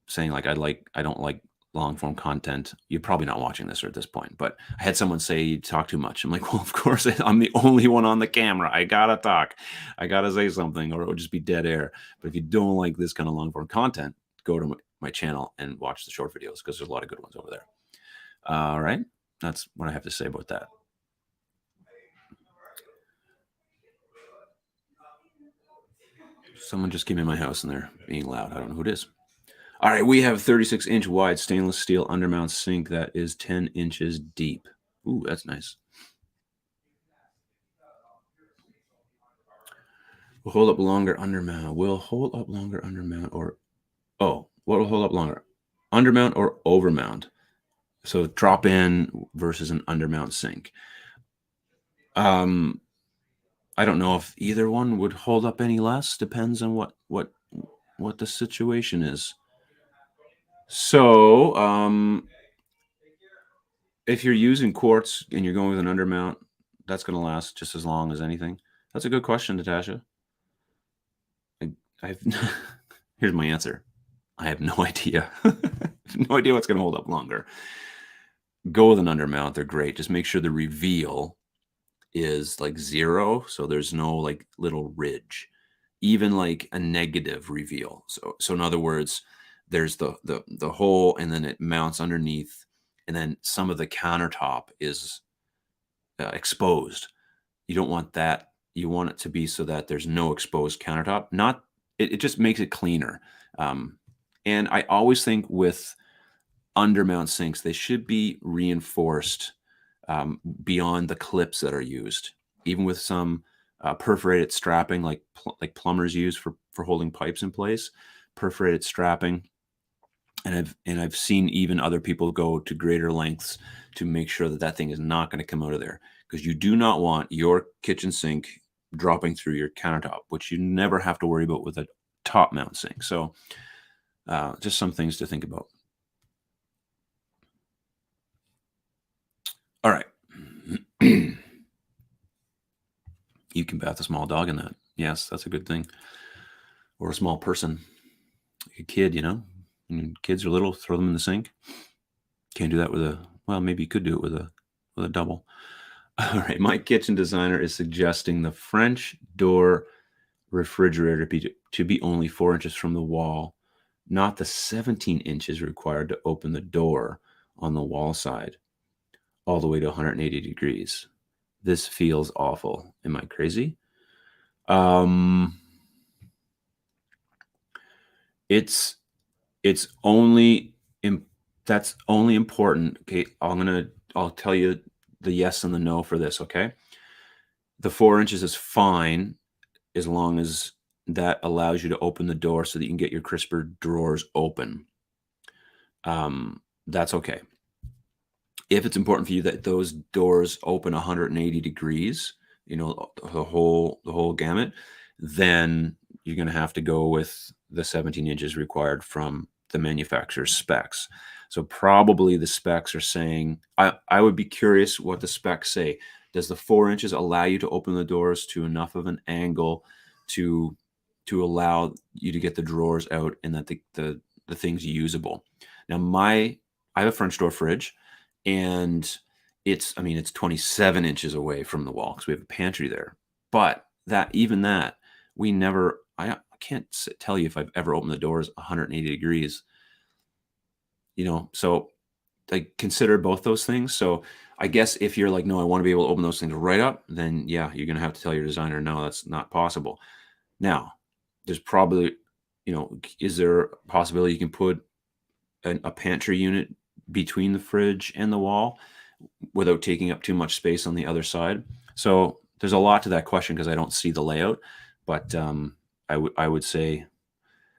saying like I don't like long form content, you're probably not watching this at this point. But I had someone say you talk too much. I'm like, well, of course I'm the only one on the camera. I gotta talk. I gotta say something, or it would just be dead air. But if you don't like this kind of long form content, go to my channel and watch the short videos, because there's a lot of good ones over there. All right, that's what I have to say about that. Someone just came in my house and they're being loud. I don't know who it is. All right, we have 36-inch wide stainless steel undermount sink that is 10 inches deep. Ooh, that's nice. Will hold up longer undermount. Will hold up longer undermount, or what will hold up longer? Undermount or overmount? So drop in versus an undermount sink. I don't know if either one would hold up any less. Depends on what the situation is. So, if you're using quartz and you're going with an undermount, that's going to last just as long as anything. That's a good question, Natasha. Here's my answer. I have no idea. No idea what's going to hold up longer. Go with an undermount. They're great. Just make sure the reveal is like 0, so there's no like little ridge, even like a negative reveal. So in other words, there's the hole, and then it mounts underneath, and then some of the countertop is exposed. You don't want that. You want it to be so that there's no exposed countertop. It just makes it cleaner. And I always think with undermount sinks, they should be reinforced beyond the clips that are used. even with some perforated strapping, like plumbers use for holding pipes in place, perforated strapping. And I've seen even other people go to greater lengths to make sure that that thing is not going to come out of there, because you do not want your kitchen sink dropping through your countertop, which you never have to worry about with a top mount sink. So just some things to think about. All right. You can bath a small dog in that. Yes, that's a good thing. Or a small person, like a kid, When kids are little, throw them in the sink. Can't do that with well, maybe you could do it with a double. All right, my kitchen designer is suggesting the French door refrigerator to be only 4 inches from the wall, not the 17 inches required to open the door on the wall side, all the way to 180 degrees. This feels awful. Am I crazy? It's only that's only important. Okay, I'll tell you the yes and the no for this. Okay, the 4 inches is fine as long as that allows you to open the door so that you can get your crisper drawers open. That's okay. If it's important for you that those doors open 180 degrees, the whole gamut, then you're going to have to go with the 17 inches required from the manufacturer's specs. So probably the specs are saying, I would be curious what the specs say. Does the 4 inches allow you to open the doors to enough of an angle to allow you to get the drawers out and that the thing's usable? Now I have a French door fridge, and it's 27 inches away from the wall because we have a pantry there. But I can't tell you if I've ever opened the doors 180 degrees. So I consider both those things. So I guess if you're like, no, I want to be able to open those things right up, then yeah, you're going to have to tell your designer, no, that's not possible. Now, there's probably, is there a possibility you can put a pantry unit between the fridge and the wall without taking up too much space on the other side? So there's a lot to that question because I don't see the layout, but I would say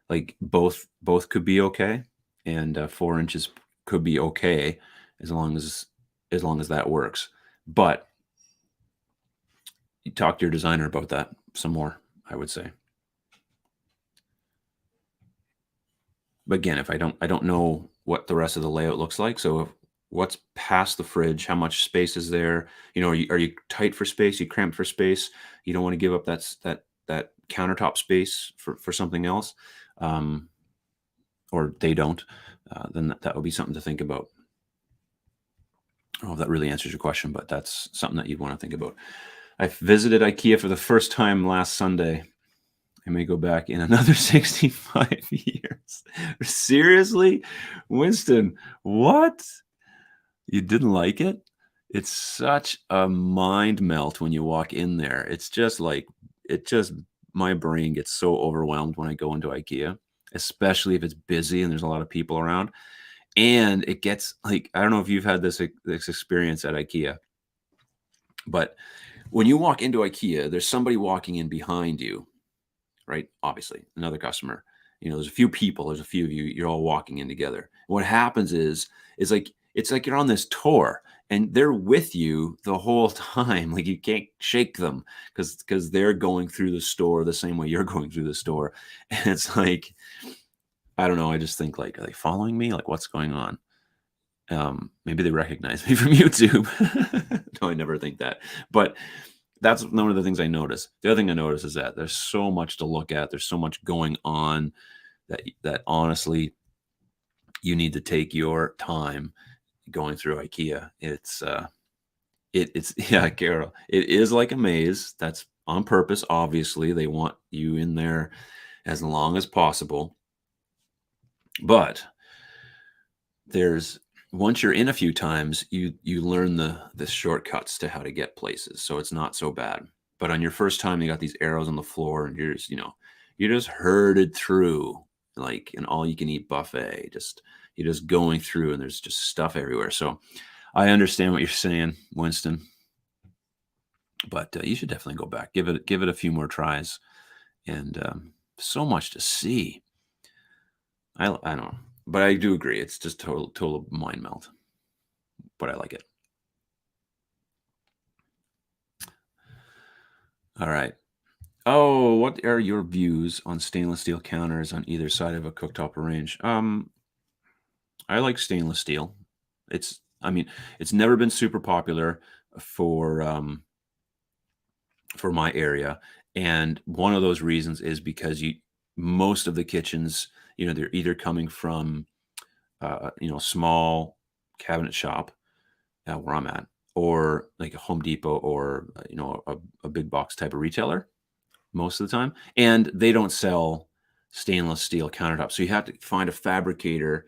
like both could be okay, and 4 inches could be okay as long as that works. But you talk to your designer about that some more, I would say. But again, if I don't know what the rest of the layout looks like. So what's past the fridge? How much space is there? Are you tight for space? You cramped for space? You don't want to give up that countertop space for something else, or they don't. Then that would be something to think about. I don't know if that really answers your question, but that's something that you'd want to think about. I visited Ikea for the first time last Sunday. I may go back in another 65 years. Seriously? Winston, what? You didn't like it? It's such a mind melt when you walk in there. It's just like, my brain gets so overwhelmed when I go into Ikea, especially if it's busy and there's a lot of people around. And it gets like, I don't know if you've had this experience at Ikea, but when you walk into Ikea, there's somebody walking in behind you, right? Obviously, another customer. There's a few people, there's a few of you, you're all walking in together. What happens is like, it's like you're on this tour and they're with you the whole time. Like you can't shake them because they're going through the store the same way you're going through the store. And it's like, I don't know. I just think like, are they following me? Like what's going on? Maybe they recognize me from YouTube. No, I never think that. But that's one of the things I notice. The other thing I notice is that there's so much to look at. There's so much going on that honestly, you need to take your time going through Ikea. It's yeah, Carol. It is like a maze. That's on purpose. Obviously, they want you in there as long as possible. But once you're in a few times, you learn the shortcuts to how to get places. So it's not so bad. But on your first time, you got these arrows on the floor and you're just herded through like an all you can eat buffet. You're just going through and there's just stuff everywhere. So I understand what you're saying, Winston. But you should definitely go back, give it a few more tries, and so much to see. I don't know, but I do agree. It's just total mind melt, but I like it. All right. Oh, what are your views on stainless steel counters on either side of a cooktop or range? I like stainless steel. I mean, it's never been super popular for for my area, and one of those reasons is because you most of the kitchens, they're either coming from small cabinet shop, where I'm at, or like a Home Depot, or a big box type of retailer most of the time, and they don't sell stainless steel countertops. So you have to find a fabricator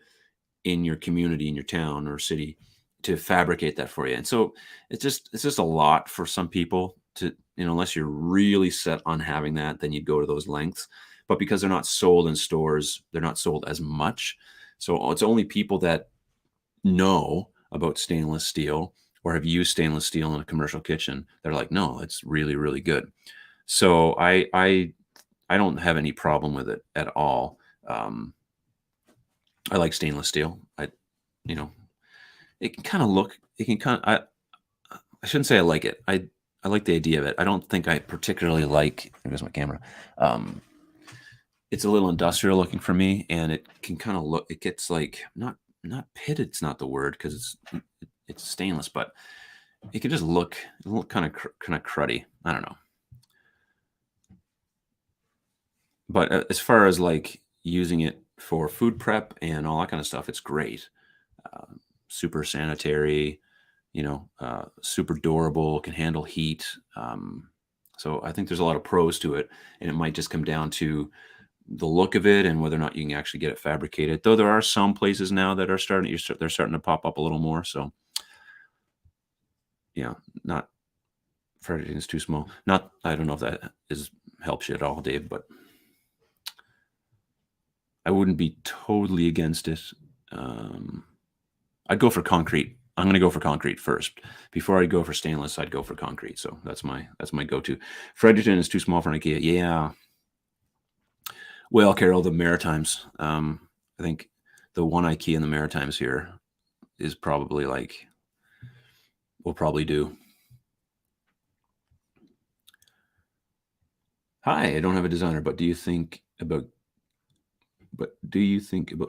in your community, in your town or city, to fabricate that for you. And so it's just a lot for some people to, unless you're really set on having that, then you'd go to those lengths. But because they're not sold in stores, they're not sold as much. So it's only people that know about stainless steel or have used stainless steel in a commercial kitchen that are like, no, it's really, really good. So I don't have any problem with it at all. I like stainless steel. You know, it can kind of look. It can kind of. I shouldn't say I like it. I like the idea of it. I don't think I particularly like. There's my camera. Um, it's a little industrial looking for me, and it can kind of look. It gets like not pitted. It's not the word because it's stainless, but it can just look kind of cruddy. I don't know. But as far as like using it for food prep and all that kind of stuff, it's great. Uh, Super sanitary, super durable, can handle heat. So I think there's a lot of pros to it, and it might just come down to the look of it and whether or not you can actually get it fabricated. Though there are some places now that are they're starting to pop up a little more. So yeah, not everything's too small. Not I don't know if that is helps you at all, Dave, but I wouldn't be totally against it. Um, I'd go for concrete. I'm gonna go for concrete first. Before I go for stainless, I'd go for concrete. So that's my go-to. Fredericton is too small for an IKEA. Yeah. Well, Carol, the Maritimes. I think the one IKEA in the Maritimes here is probably like will probably do. Hi, I don't have a designer, but do you think about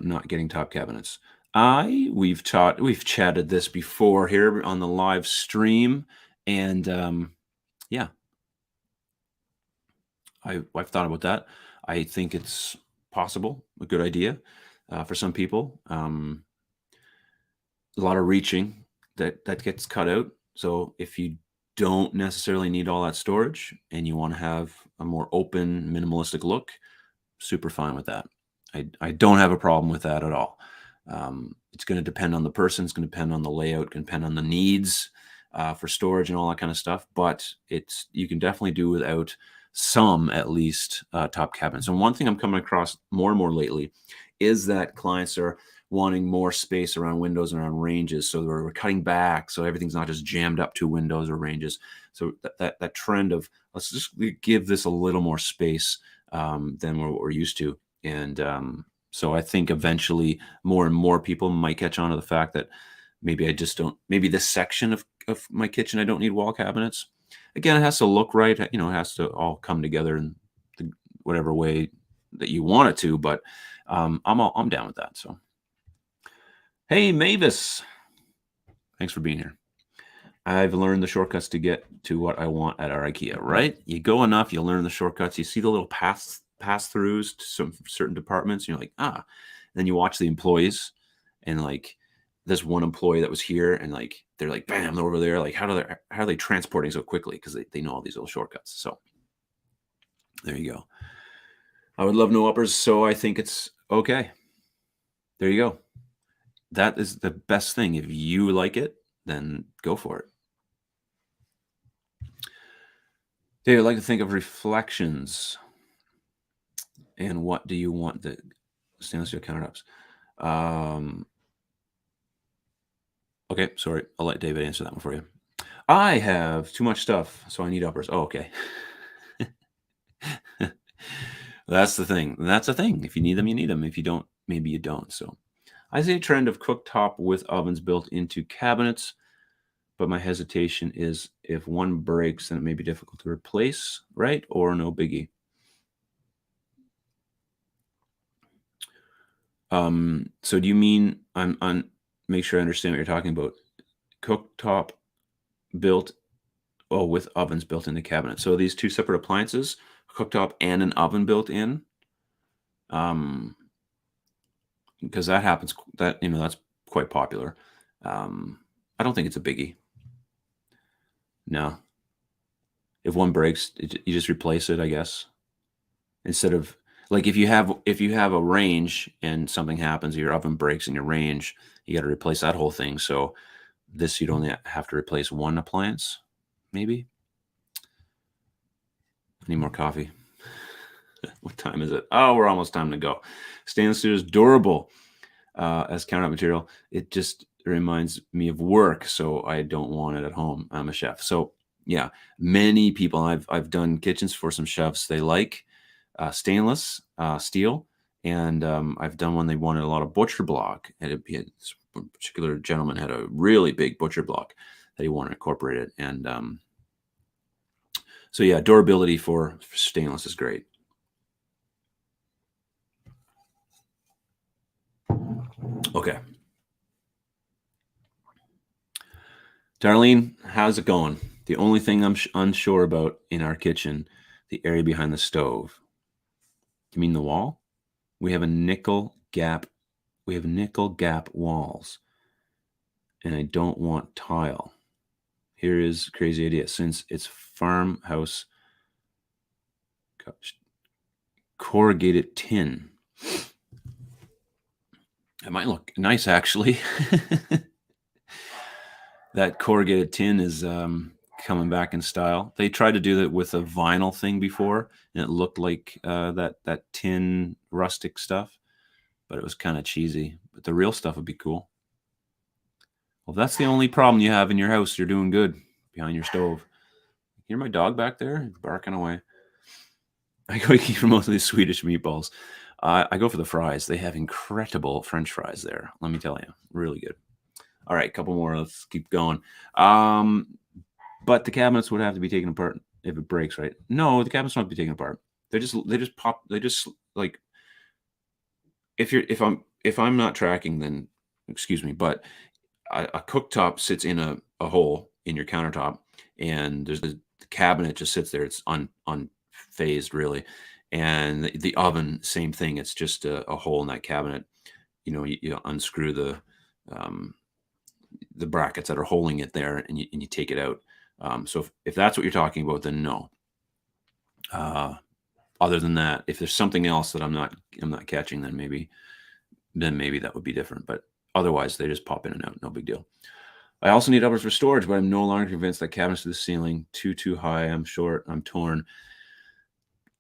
not getting top cabinets? We've chatted this before here on the live stream, and yeah, I've thought about that. I think it's possible, a good idea for some people. A lot of reaching that gets cut out. So if you don't necessarily need all that storage and you want to have a more open, minimalistic look, super fine with that. I don't have a problem with that at all. It's going to depend on the person. It's going to depend on the layout. Can depend on the needs for storage and all that kind of stuff. But you can definitely do without some, at least, top cabinets. And one thing I'm coming across more and more lately is that clients are wanting more space around windows and around ranges. So we're cutting back, so everything's not just jammed up to windows or ranges. So that trend of let's just give this a little more space than what we're used to. And so I think eventually more and more people might catch on to the fact that maybe I just don't, maybe this section of my kitchen, I don't need wall cabinets. Again, it has to look right. It has to all come together in whatever way that you want it to, but I'm down with that. So, hey, Mavis, thanks for being here. I've learned the shortcuts to get to what I want at our IKEA, right? You go enough, you learn the shortcuts. You see the little pass-throughs to some certain departments, and you're like, ah. And then you watch the employees, and like this one employee that was here, and like they're like, bam, they're over there. Like, how are they transporting so quickly? Because they know all these little shortcuts. So there you go. I would love no uppers, so I think it's okay. There you go. That is the best thing. If you like it, then go for it. Dave, I'd like to think of reflections. And what do you want the stainless steel countertops? Okay, sorry. I'll let David answer that one for you. I have too much stuff, so I need uppers. Oh, okay. That's the thing. That's the thing. If you need them, you need them. If you don't, maybe you don't. So I see a trend of cooktop with ovens built into cabinets, but my hesitation is if one breaks, then it may be difficult to replace, right? Or no biggie. So do you mean I'm on make sure I understand what you're talking about. Cooktop built with ovens built in the cabinet. So these two separate appliances, cooktop and an oven built in. Um, because that happens that's quite popular. I don't think it's a biggie. No. If one breaks, you just replace it, I guess. Instead of like if you have a range and something happens, your oven breaks in your range, you got to replace that whole thing. So this you'd only have to replace one appliance, maybe. I need more coffee. What time is it? Oh, we're almost time to go. Stainless steel is durable as countertop material. It just reminds me of work, so I don't want it at home. I'm a chef, so yeah. Many people I've done kitchens for some chefs. They like stainless steel, and I've done one. They wanted a lot of butcher block, and this particular gentleman had a really big butcher block that he wanted incorporated, and so yeah, durability for stainless is great. Okay. Darlene, how's it going? The only thing I'm unsure about in our kitchen, the area behind the stove. You mean the wall? We have a nickel gap. We have nickel gap walls, and I don't want tile. Here is a crazy idea. Since it's farmhouse corrugated tin, it might look nice actually. That corrugated tin is coming back in style. They tried to do that with a vinyl thing before, and it looked like that tin rustic stuff, but it was kind of cheesy. But the real stuff would be cool. Well, if that's the only problem you have in your house, you're doing good behind your stove. Hear my dog back there? He's barking away. I go for most of these Swedish meatballs. I go for the fries. They have incredible French fries there. Let me tell you, really good. All right, couple more. Let's keep going. But the cabinets would have to be taken apart if it breaks, right? No, the cabinets don't have to be taken apart. They just pop. They just like if I'm not tracking, then excuse me. But a cooktop sits in a hole in your countertop, and there's the cabinet just sits there. It's unphased really, and the oven, same thing. It's just a hole in that cabinet. You unscrew um, the brackets that are holding it there, and you take it out. So if that's what you're talking about, then no. Other than that, if there's something else that I'm not catching, then maybe that would be different. But otherwise, they just pop in and out. No big deal. I also need uppers for storage, but I'm no longer convinced that cabinets to the ceiling too high. I'm short. I'm torn.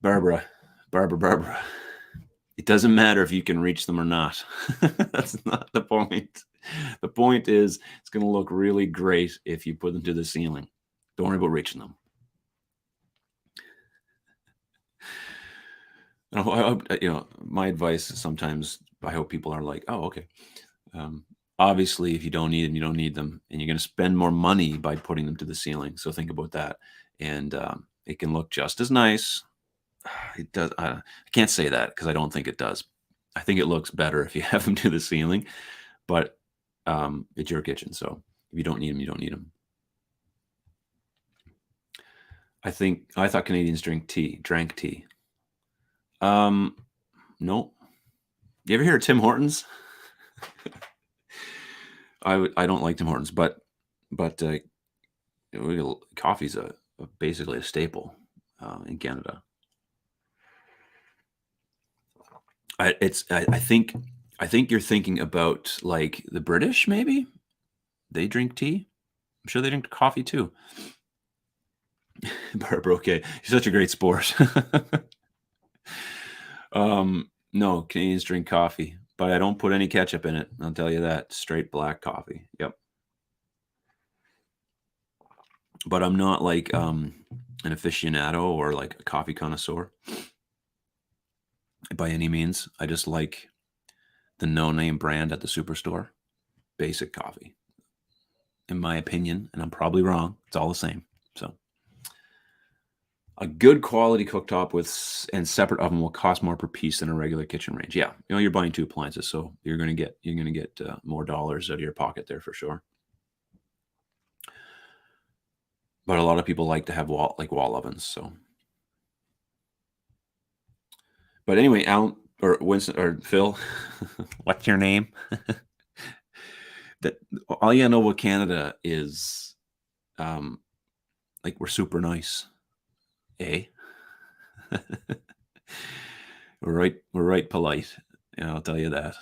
Barbara. It doesn't matter if you can reach them or not. That's not the point. The point is it's going to look really great if you put them to the ceiling. Don't worry about reaching them. My advice is sometimes I hope people are like, oh, okay. Obviously, if you don't need them, you don't need them, and you're going to spend more money by putting them to the ceiling. So think about that, and it can look just as nice. It does. I can't say that because I don't think it does. I think it looks better if you have them to the ceiling, but it's your kitchen, so if you don't need them, you don't need them. I thought Canadians drank tea. No. You ever hear of Tim Hortons? I don't like Tim Hortons, but coffee's basically a staple in Canada. I think you're thinking about like the British, maybe they drink tea. I'm sure they drink coffee too. Barbara, okay, you're such a great sport. No, Canadians drink coffee, but I don't put any ketchup in it. I'll tell you that. Straight black coffee. Yep. but I'm not like an aficionado or like a coffee connoisseur by any means. I just like the no-name brand at the superstore, basic coffee, in my opinion, and I'm probably wrong. It's all the same. So a good quality cooktop and separate oven will cost more per piece than a regular kitchen range. Yeah, you're buying 2 appliances, so you're gonna get more dollars out of your pocket there for sure. But a lot of people like to have wall ovens. So, but anyway, Alan or Winston or Phil, what's your name? That all you know about Canada is, um, like we're super nice, eh? We're right polite. I'll tell you that.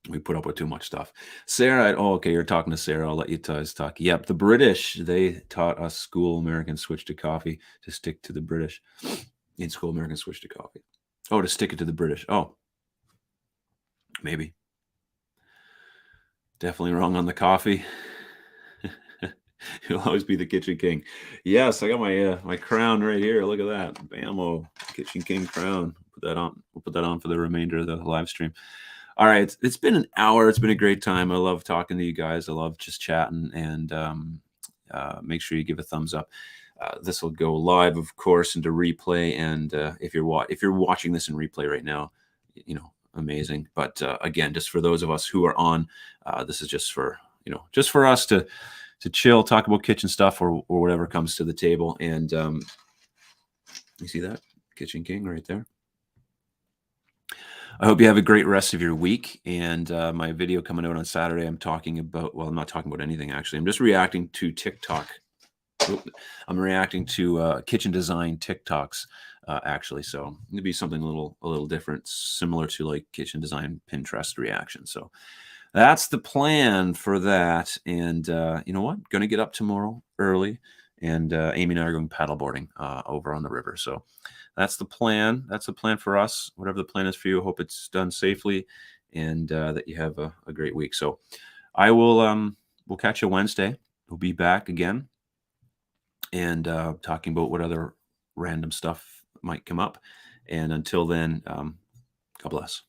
We put up with too much stuff. Sarah, oh, okay, you're talking to Sarah. I'll let you talk. Yep, the British, they taught us school Americans switch to coffee to stick to the British. In school, Americans switch to coffee. Oh, to stick it to the British. Oh, maybe. Definitely wrong on the coffee. You'll always be the Kitchen King. Yes, I got my crown right here. Look at that. Bammo, Kitchen King crown. Put that on. We'll put that on for the remainder of the live stream. All right. It's been an hour. It's been a great time. I love talking to you guys. I love just chatting, and make sure you give a thumbs up. This will go live, of course, into replay. And if you're watching this in replay right now, amazing. But again, just for those of us who are on, this is just for us to chill, talk about kitchen stuff or whatever comes to the table. And you see that Kitchen King right there. I hope you have a great rest of your week. And my video coming out on Saturday, I'm talking about, well, I'm not talking about anything, actually. I'm just reacting to TikTok. I'm reacting to kitchen design TikToks, actually. So it'll be something a little different, similar to like kitchen design Pinterest reaction. So that's the plan for that. And you know what? Going to get up tomorrow early. And Amy and I are going paddleboarding over on the river. So that's the plan. That's the plan for us. Whatever the plan is for you, I hope it's done safely and that you have a great week. So I will, we'll catch you Wednesday. We'll be back again and talking about what other random stuff might come up. And until then, God bless.